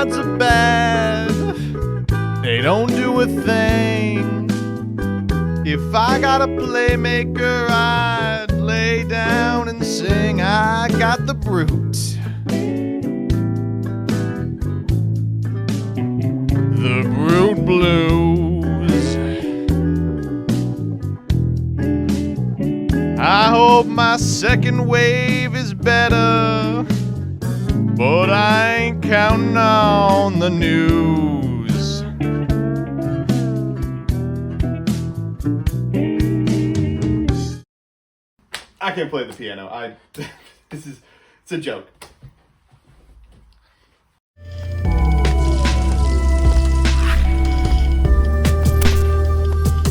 odds are bad. They don't do a thing. If I got a playmaker, I'd lay down and sing. I got the brute. The brute blues. I hope my second wave is better, but I ain't counting on the news. I can't play the piano. It's a joke.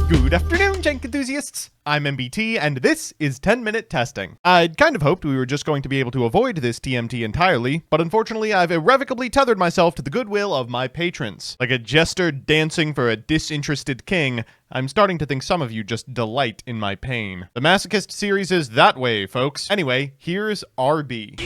Good afternoon, Jank enthusiasts. I'm MBT, and this is 10-Minute Testing. I'd kind of hoped we were just going to be able to avoid this TMT entirely, but unfortunately I've irrevocably tethered myself to the goodwill of my patrons. Like a jester dancing for a disinterested king, I'm starting to think some of you just delight in my pain. The Masochist series is that way, folks. Anyway, here's RB.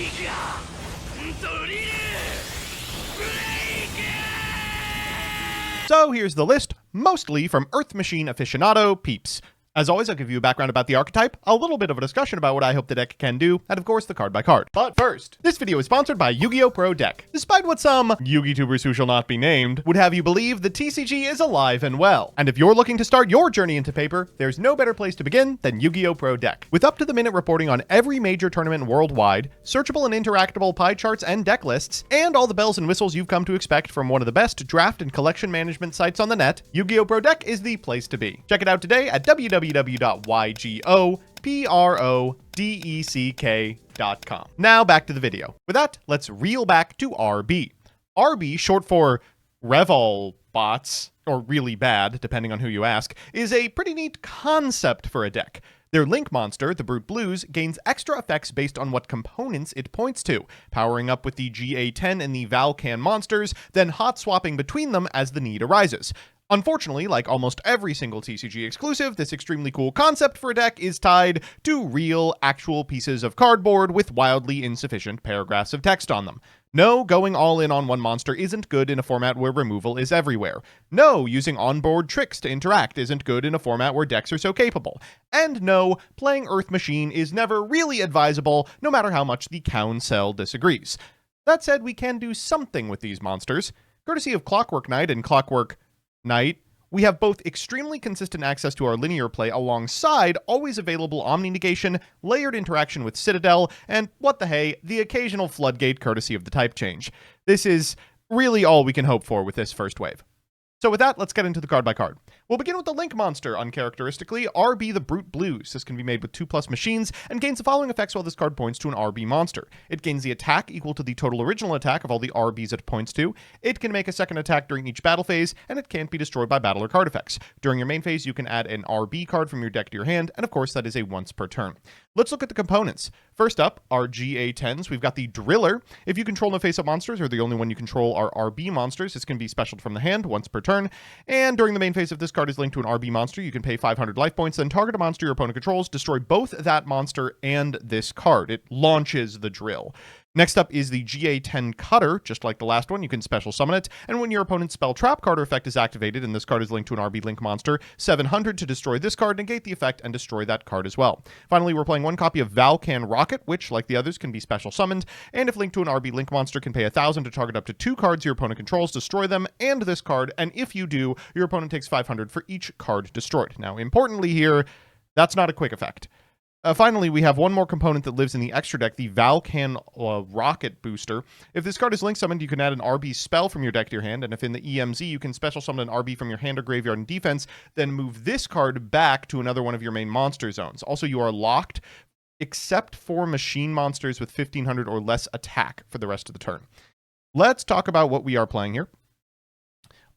So here's the list, mostly from Earth Machine aficionado peeps. As always, I'll give you a background about the archetype, a little bit of a discussion about what I hope the deck can do, and of course the card by card. But first, this video is sponsored by Yu-Gi-Oh! Pro Deck. Despite what some Yu-Gi-Tubers who shall not be named would have you believe, the TCG is alive and well. And if you're looking to start your journey into paper, there's no better place to begin than Yu-Gi-Oh! Pro Deck. With up-to-the-minute reporting on every major tournament worldwide, searchable and interactable pie charts and deck lists, and all the bells and whistles you've come to expect from one of the best draft and collection management sites on the net, Yu-Gi-Oh! Pro Deck is the place to be. Check it out today at www.ygoprodeck.com. Now back to the video. With that, let's reel back to RB. RB, short for Revol Bots, or really bad, depending on who you ask, is a pretty neat concept for a deck. Their Link monster, the Brute Blues, gains extra effects based on what components it points to, powering up with the GA10 and the Valkan monsters, then hot swapping between them as the need arises. Unfortunately, like almost every single TCG exclusive, this extremely cool concept for a deck is tied to real, actual pieces of cardboard with wildly insufficient paragraphs of text on them. No, going all in on one monster isn't good in a format where removal is everywhere. No, using onboard tricks to interact isn't good in a format where decks are so capable. And no, playing Earth Machine is never really advisable, no matter how much the Council disagrees. That said, we can do something with these monsters. Courtesy of Clockwork Knight and Clockwork Knight, we have both extremely consistent access to our linear play alongside always available Omni Negation, layered interaction with Citadel, and what the hey, the occasional floodgate courtesy of the type change. This is really all we can hope for with this first wave. So with that, let's get into the card by card. We'll begin with the Link monster, uncharacteristically, RB the Brute Blues. This can be made with 2+ machines, and gains the following effects while this card points to an RB monster. It gains the attack equal to the total original attack of all the RBs it points to. It can make a second attack during each battle phase, and it can't be destroyed by battle or card effects. During your main phase, you can add an RB card from your deck to your hand, and of course that is a once per turn. Let's look at the components. First up, our GA10s. We've got the Driller. If you control no face-up monsters, or the only one you control are RB monsters, this can be specialed from the hand once per turn. And during the main phase, if this card is linked to an RB monster, you can pay 500 life points, then target a monster your opponent controls, destroy both that monster and this card. It launches the drill. Next up is the GA10 Cutter. Just like the last one, you can special summon it, and when your opponent's spell trap card or effect is activated and this card is linked to an RB Link monster, 700 to destroy this card, negate the effect, and destroy that card as well. Finally, we're playing one copy of Valkan Rocket, which, like the others, can be special summoned, and if linked to an RB Link monster, can pay 1,000 to target up to 2 cards your opponent controls, destroy them, and this card, and if you do, your opponent takes 500 for each card destroyed. Now, importantly here, that's not a quick effect. Finally, we have one more component that lives in the extra deck, the Valkan Rocket Booster. If this card is link summoned, you can add an RB spell from your deck to your hand, and if in the EMZ, you can special summon an RB from your hand or graveyard in defense, then move this card back to another one of your main monster zones. Also, you are locked, except for machine monsters with 1,500 or less attack for the rest of the turn. Let's talk about what we are playing here.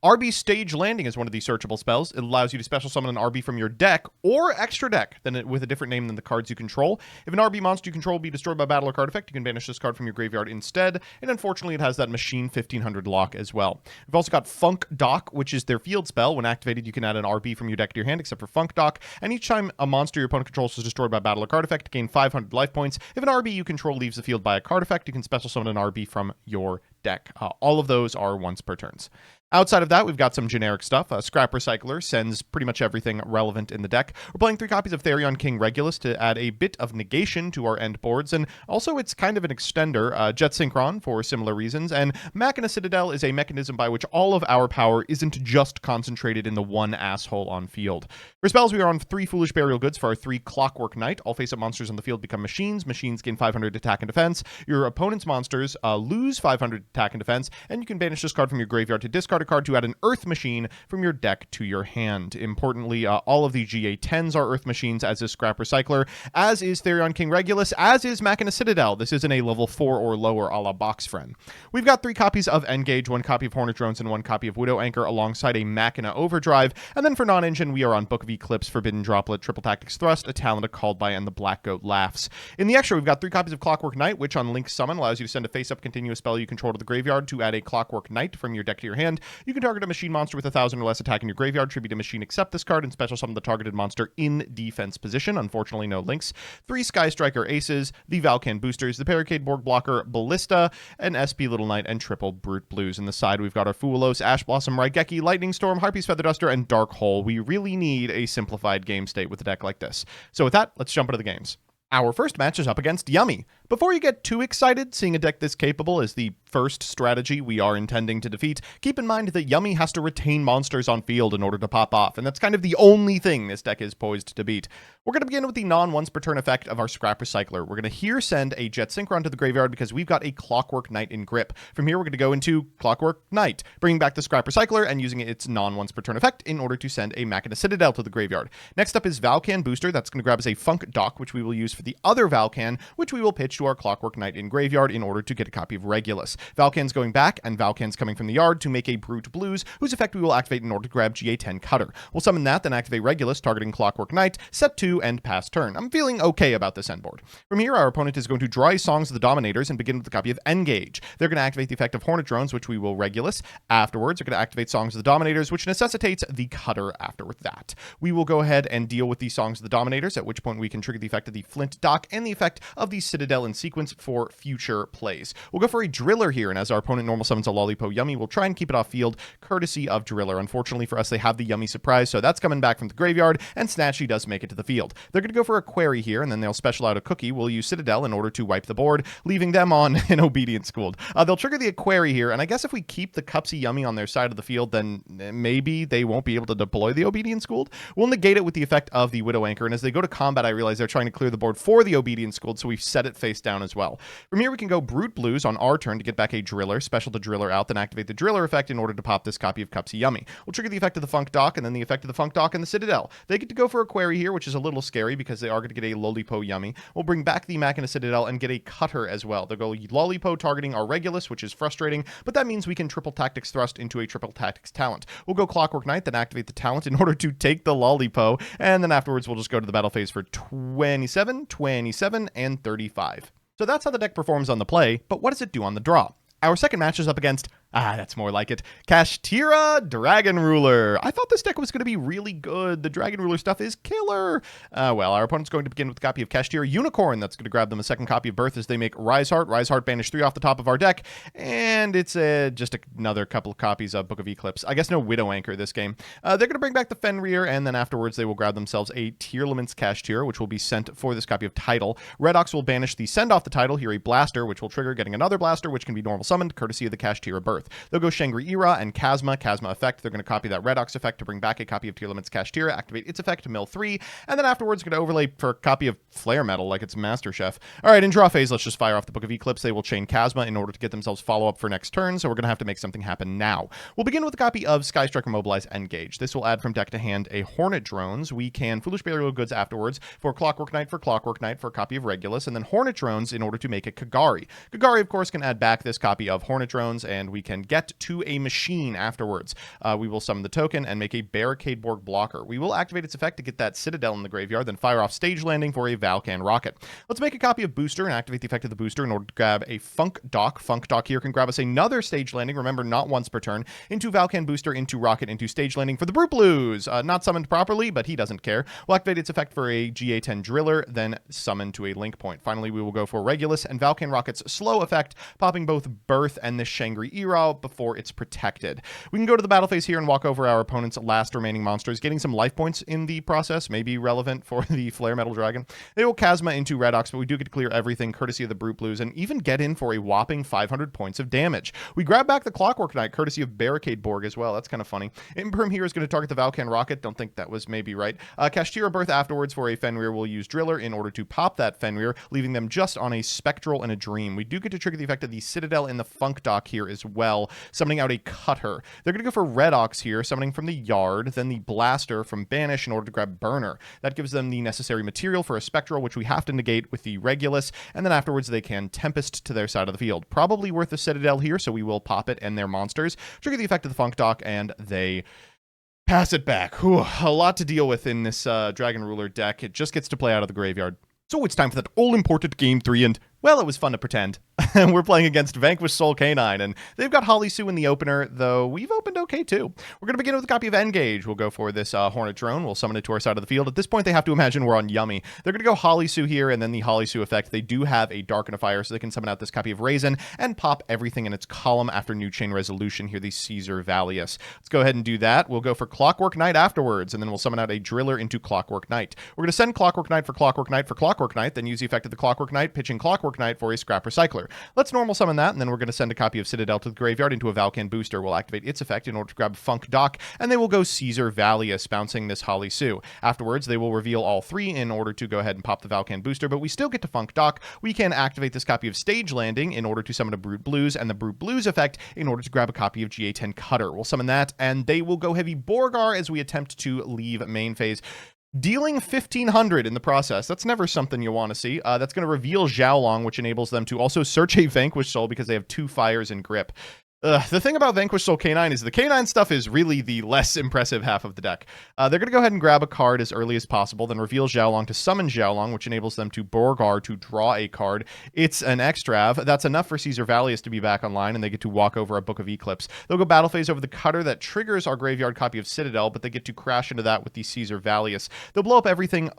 RB Stage Landing is one of these searchable spells. It allows you to special summon an RB from your deck or extra deck with a different name than the cards you control. If an RB monster you control will be destroyed by battle or card effect, you can banish this card from your graveyard instead. And unfortunately, it has that Machine 1500 lock as well. We've also got Funk Dock, which is their field spell. When activated, you can add an RB from your deck to your hand, except for Funk Dock. And each time a monster your opponent controls is destroyed by battle or card effect, gain 500 life points. If an RB you control leaves the field by a card effect, you can special summon an RB from your deck. All of those are once per turns. Outside of that, we've got some generic stuff. Scrap Recycler sends pretty much everything relevant in the deck. We're playing 3 copies of Therion King Regulus to add a bit of negation to our end boards, and also it's kind of an extender. Jet Synchron for similar reasons, and Machina Citadel is a mechanism by which all of our power isn't just concentrated in the one asshole on field. For spells, we are on 3 Foolish Burial Goods for our 3 Clockwork Knight. All face-up monsters on the field become machines. Machines gain 500 attack and defense. Your opponent's monsters lose 500 attack and defense, and you can banish this card from your graveyard to discard a card to add an Earth Machine from your deck to your hand. Importantly, all of the GA10s are Earth Machines, as is Scrap Recycler, as is Therion King Regulus, as is Machina Citadel. This isn't a level 4 or lower a la Box Friend. We've got 3 copies of Engage, 1 copy of Hornet Drones, and 1 copy of Widow Anchor alongside a Machina Overdrive. And then for non-engine, we are on Book of Eclipse, Forbidden Droplet, Triple Tactics Thrust, a Talent, a Called By, and the Black Goat Laughs. In the extra, we've got 3 copies of Clockwork Knight, which on Link Summon allows you to send a face-up continuous spell you control to the graveyard to add a Clockwork Knight from your deck to your hand. You can target a machine monster with 1,000 or less attack in your graveyard, tribute a machine, accept this card, and special summon the targeted monster in defense position. Unfortunately, no links. 3 Sky Striker Aces, the Valkan Boosters, the Barricade Borg Blocker, Ballista, an SP Little Knight, and triple Brute Blues. In the side, we've got our Fuelos, Ash Blossom, Raigeki, Lightning Storm, Harpy's Feather Duster, and Dark Hole. We really need a simplified game state with a deck like this. So with that, let's jump into the games. Our first match is up against Yummy. Before you get too excited, seeing a deck this capable is the first strategy we are intending to defeat. Keep in mind that Yummy has to retain monsters on field in order to pop off, and that's kind of the only thing this deck is poised to beat. We're going to begin with the non-once per turn effect of our Scrap Recycler. We're going to here send a Jet Synchron to the graveyard because we've got a Clockwork Knight in grip. From here, we're going to go into Clockwork Knight, bringing back the Scrap Recycler and using its non-once per turn effect in order to send a Machina Citadel to the graveyard. Next up is Valkan Booster. That's going to grab us a Funk Dock, which we will use for the other Valkan, which we will pitch to our Clockwork Knight in graveyard in order to get a copy of Regulus. Valkan's going back, and Valkan's coming from the yard to make a Brute Blues, whose effect we will activate in order to grab GA10 Cutter. We'll summon that, then activate Regulus, targeting Clockwork Knight, set 2, and pass turn. I'm feeling okay about this end board. From here, our opponent is going to draw Songs of the Dominators and begin with a copy of Engage. They're going to activate the effect of Hornet Drones, which we will Regulus. Afterwards, they're going to activate Songs of the Dominators, which necessitates the Cutter after that. We will go ahead and deal with the Songs of the Dominators, at which point we can trigger the effect of the Flint Dock and the effect of the Citadel in sequence for future plays. We'll go for a Driller here, and as our opponent normal summons a Lollipo Yummy, we'll try and keep it off field, courtesy of Driller. Unfortunately for us, they have the Yummy Surprise, so that's coming back from the graveyard, and Snatchy does make it to the field. They're going to go for a Query here, and then they'll special out a Cookie. We'll use Citadel in order to wipe the board, leaving them on an Obedient Schooled. They'll trigger the Query here, and I guess if we keep the Cupsy Yummy on their side of the field, then maybe they won't be able to deploy the Obedient Schooled. We'll negate it with the effect of the Widow Anchor, and as they go to combat, I realize they're trying to clear the board for the Obedient Schooled, so we've set it face down as well. From here, we can go Brute Blues on our turn to get back a Driller, special the Driller out, then activate the Driller effect in order to pop this copy of Cupsy Yummy. We'll trigger the effect of the Funk Dock, and then the effect of the Funk Dock and the Citadel. They get to go for a Query here, which is a little scary because they are going to get a Lollipo Yummy. We'll bring back the Machina Citadel and get a Cutter as well. They'll go Lollipo targeting our Regulus, which is frustrating, but that means we can Triple Tactics Thrust into a Triple Tactics Talent. We'll go Clockwork Knight, then activate the Talent in order to take the Lollipo, and then afterwards we'll just go to the battle phase for 27, 27, and 35. So that's how the deck performs on the play, but what does it do on the draw? Our second match is up against, that's more like it, Kashtira Dragon Ruler. I thought this deck was going to be really good. The Dragon Ruler stuff is killer. Well, our opponent's going to begin with a copy of Kashtira Unicorn. That's going to grab them a second copy of Birth as they make Rise Heart banish 3 off the top of our deck, and it's just another couple of copies of Book of Eclipse. I guess no Widow Anchor this game. They're going to bring back the Fenrir, and then afterwards they will grab themselves a Tearlaments Kashtira, which will be sent for this copy of Title. Redox will banish the Send off the Title, here a Blaster, which will trigger getting another Blaster, which can be normal summoned, courtesy of the Kashtira Birth. They'll go Shangri-Ira and Chasma effect. They're going to copy that Redox effect to bring back a copy of Tearlaments Kashtira, activate its effect to mill 3, and then afterwards going to overlay for a copy of Flare Metal like it's Master Chef. All right, in draw phase, let's just fire off the Book of Eclipse. They will chain Chasma in order to get themselves follow-up for next turn, so we're going to have to make something happen now. We'll begin with a copy of Sky Striker Mobilize Engage. This will add from deck to hand a Hornet Drones. We can Foolish Burial Goods afterwards for Clockwork Knight for a copy of Regulus, and then Hornet Drones in order to make a Kagari. Kagari, of course, can add back this copy of Hornet Drones, and we can get to a machine afterwards. We will summon the token and make a Barricade Borg blocker. We will activate its effect to get that Citadel in the graveyard, then fire off Stage Landing for a Valkan rocket. Let's make a copy of Booster and activate the effect of the booster in order to grab a Funk Dock. Funk Dock here can grab us another Stage Landing, remember not once per turn, into Valkan Booster, into Rocket, into Stage Landing for the Brute Blues. Not summoned properly, but he doesn't care. We'll activate its effect for a GA10 Driller, then summon to a Link Point. Finally, we will go for Regulus and Valkan Rocket's slow effect, popping both Birth and the Shangri-Era before it's protected. We can go to the battle phase here and walk over our opponent's last remaining monsters, getting some life points in the process, may be relevant for the Flare Metal Dragon. They will Chasma into Redox, but we do get to clear everything courtesy of the Brute Blues and even get in for a whopping 500 points of damage. We grab back the Clockwork Knight courtesy of Barricade Borg as well. That's kind of funny. Imperm here is going to target the Valkan Rocket. Don't think that was maybe right. Kashtira Birth afterwards for a Fenrir. We'll use Driller in order to pop that Fenrir, leaving them just on a Spectral and a Dream. We do get to trigger the effect of the Citadel in the Funk Dock here as well, summoning out a Cutter. They're going to go for Redox here, summoning from the Yard, then the Blaster from Banish in order to grab Burner. That gives them the necessary material for a Spectral, which we have to negate with the Regulus, and then afterwards they can Tempest to their side of the field. Probably worth the Citadel here, so we will pop it and their monsters, trigger the effect of the Funk Dock, and they pass it back. Whew, a lot to deal with in this Dragon Ruler deck. It just gets to play out of the graveyard. So it's time for that all-important Game 3, and, well, it was fun to pretend. We're playing against Vanquished Soul Canine, and they've got Holly Sue in the opener, though we've opened okay, too. We're going to begin with a copy of Engage. We'll go for this Hornet Drone. We'll summon it to our side of the field. At this point, they have to imagine we're on Yummy. They're going to go Holly Sue here, and then the Holly Sue effect. They do have a Darkenifier, so they can summon out this copy of Raisin and pop everything in its column after New Chain Resolution here, the Caesar Valius. Let's go ahead and do that. We'll go for Clockwork Knight afterwards, and then we'll summon out a Driller into Clockwork Knight. We're going to send Clockwork Knight for Clockwork Knight for Clockwork Knight, then use the effect of the Clockwork Knight, pitching Clockwork Knight for a Scrap Recycler. Let's normal summon that, and then we're going to send a copy of Citadel to the graveyard into a Valkan Booster. We'll activate its effect in order to grab Funk Dock, and they will go Caesar Valius, bouncing this Holly Sue. Afterwards, they will reveal all three in order to go ahead and pop the Valkan Booster, but we still get to Funk Dock. We can activate this copy of Stage Landing in order to summon a Brute Blues, and the Brute Blues effect in order to grab a copy of GA10 Cutter. We'll summon that, and they will go Heavy Borgar as we attempt to leave main phase, dealing 1,500 in the process. That's never something you want to see. That's going to reveal Xiaolong, which enables them to also search a Vanquished Soul because they have 2 fires in grip. The thing about Vanquished Soul Canine is the Canine stuff is really the less impressive half of the deck. They're going to go ahead and grab a card as early as possible, then reveal Xiaolong to summon Xiaolong, which enables them to Borgar to draw a card. It's an Extrav. That's enough for Caesar Valius to be back online, and they get to walk over a Book of Eclipse. They'll go battle phase over the Cutter that triggers our graveyard copy of Citadel, but they get to crash into that with the Caesar Valius. They'll blow up everything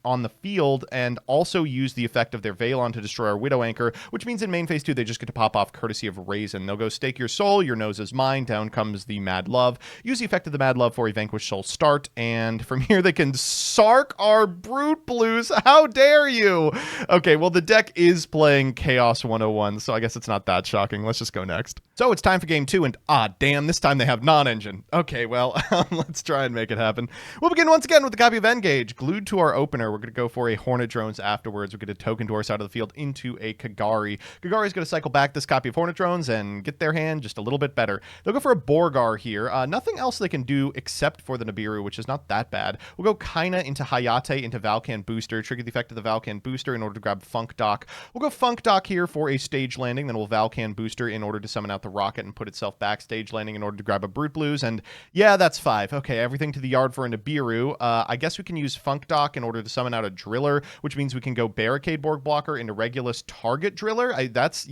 on the field and also use the effect of their Valon to destroy our Widow Anchor, which means in main phase 2 they just get to pop off courtesy of Raisin. They'll go Stake Your Soul, Your Nose is Mine, down comes the Mad Love. Use the effect of the Mad Love for a Vanquished Soul start, and from here they can Sark our Brute Blues. How dare you? Okay, well the deck is playing Chaos 101, so I guess it's not that shocking. Let's just go next. So it's time for game 2, and damn, this time they have non-engine. Okay, well, let's try and make it happen. We'll begin once again with the copy of Engage, glued to our opener. We're going to go for a Hornet Drones afterwards. We're going to token to our side of the field into a Kagari. Kagari is going to cycle back this copy of Hornet Drones and get their hand just a little bit better. They'll go for a Borgar here. Nothing else they can do except for the Nibiru, which is not that bad. We'll go Kaina into Hayate into Valkan Booster, trigger the effect of the Valkan Booster in order to grab Funk Dock. We'll go Funk Dock here for a Stage Landing, then we'll Valkan Booster in order to summon out the Rocket and put itself back Stage Landing in order to grab a Brute Blues, and yeah, that's 5. Okay, everything to the yard for a Nibiru. I guess we can use Funk Dock in order to summon out a Driller, which means we can go Barricade Borg Blocker into Regulus Target Driller. That's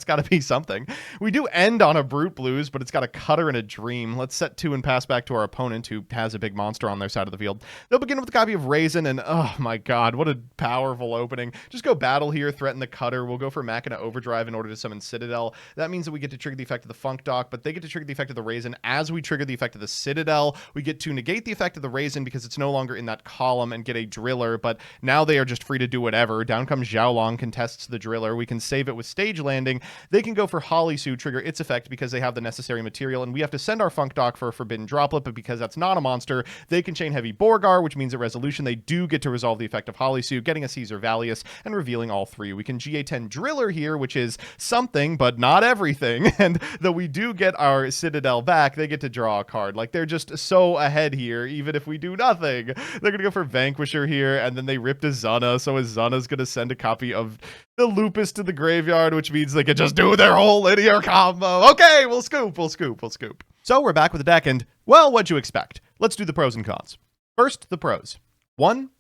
got to be something. We do end on a Brute Blues, but it's got a Cutter and a Dream. Let's set 2 and pass back to our opponent, who has a big monster on their side of the field. They'll begin with a copy of Raisin, and oh my god, what a powerful opening. Just go Battle here, threaten the Cutter. We'll go for Machina Overdrive in order to summon Citadel. That means that we get to trigger the effect of the Funk Dock, but they get to trigger the effect of the Raisin as we trigger the effect of the Citadel. We get to negate the effect of the Raisin because it's no longer in that column and get a Driller, but now they are just free to do whatever. Down comes Xiaolong, contests the Driller. We can save it with Stage Landing. They can go for Holly Sue, trigger its effect because they have the necessary material, and we have to send our Funk Dock for a Forbidden Droplet, but because that's not a monster, they can chain Heavy Borgar, which means at resolution they do get to resolve the effect of Holly Sue, getting a Caesar Valius and revealing all 3. We can GA10 Driller here, which is something, but not everything, and though we do get our Citadel back, they get to draw a card. Like, they're just so ahead here, even if we do nothing. They're gonna go for Vanquisher here, and and then they ripped Azana, so Azana's gonna send a copy of the Lupus to the graveyard, which means they can just do their whole linear combo. Okay, we'll scoop. So we're back with the deck, and, well, what'd you expect? Let's do the pros and cons. First, the pros. 1.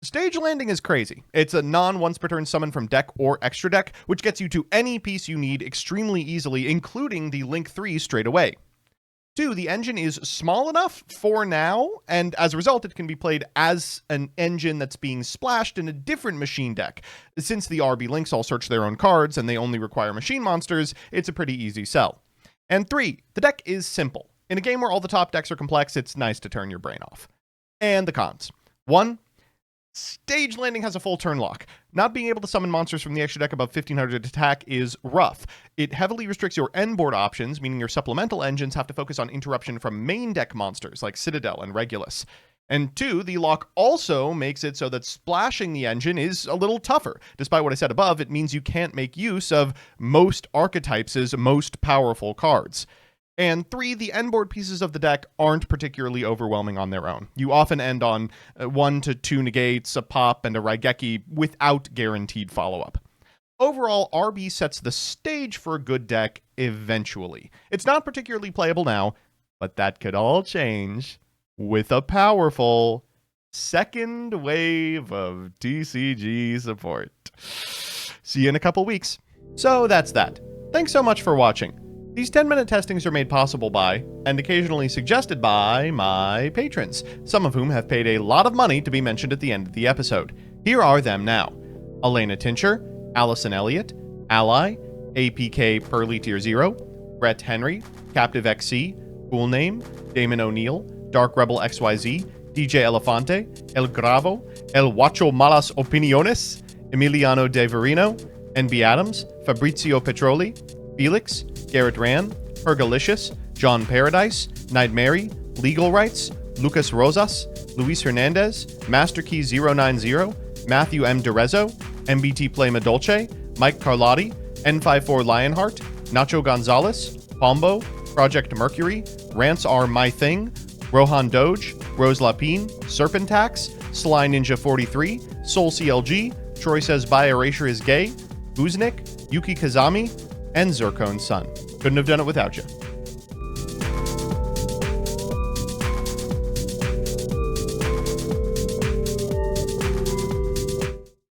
Stage Landing is crazy. It's a non-once per turn summon from deck or extra deck, which gets you to any piece you need extremely easily, including the Link 3 straight away. 2, the engine is small enough for now, and as a result, it can be played as an engine that's being splashed in a different machine deck. Since the RB Links all search their own cards and they only require machine monsters, it's a pretty easy sell. And 3, the deck is simple. In a game where all the top decks are complex, it's nice to turn your brain off. And the cons. 1, Stage Landing has a full turn lock. Not being able to summon monsters from the extra deck above 1500 attack is rough. It heavily restricts your end board options, meaning your supplemental engines have to focus on interruption from main deck monsters like Citadel and Regulus. And 2, the lock also makes it so that splashing the engine is a little tougher. Despite what I said above, it means you can't make use of most archetypes' most powerful cards. And 3, the end board pieces of the deck aren't particularly overwhelming on their own. You often end on 1 to 2 negates, a pop, and a Raigeki without guaranteed follow-up. Overall, RB sets the stage for a good deck eventually. It's not particularly playable now, but that could all change with a powerful second wave of TCG support. See you in a couple weeks. So that's that. Thanks so much for watching. These 10-minute testings are made possible by, and occasionally suggested by, my patrons, some of whom have paid a lot of money to be mentioned at the end of the episode. Here are them now. Elena Tincher, Allison Elliott, Ally, APK Pearly Tier 0, Brett Henry, Captive XC, Cool Name, Damon O'Neill, Dark Rebel XYZ, DJ Elefante, El Gravo, El Guacho Malas Opiniones, Emiliano De Verino, NB Adams, Fabrizio Petroli, Felix, Garrett Ran, Hergalicious, John Paradise, Night Mary, Legal Rights, Lucas Rosas, Luis Hernandez, Master Key 090, Matthew M. Derezzo, MBT Play Madolce, Mike Carlotti, N54 Lionheart, Nacho Gonzalez, Pombo, Project Mercury, Rants Are My Thing, Rohan Doge, Rose Lapine, Serpentax, Sly Ninja 43, Soul CLG, Troy Says By Erasure Is Gay, Buznik, Yuki Kazami, and Zircon Sun. Couldn't have done it without you.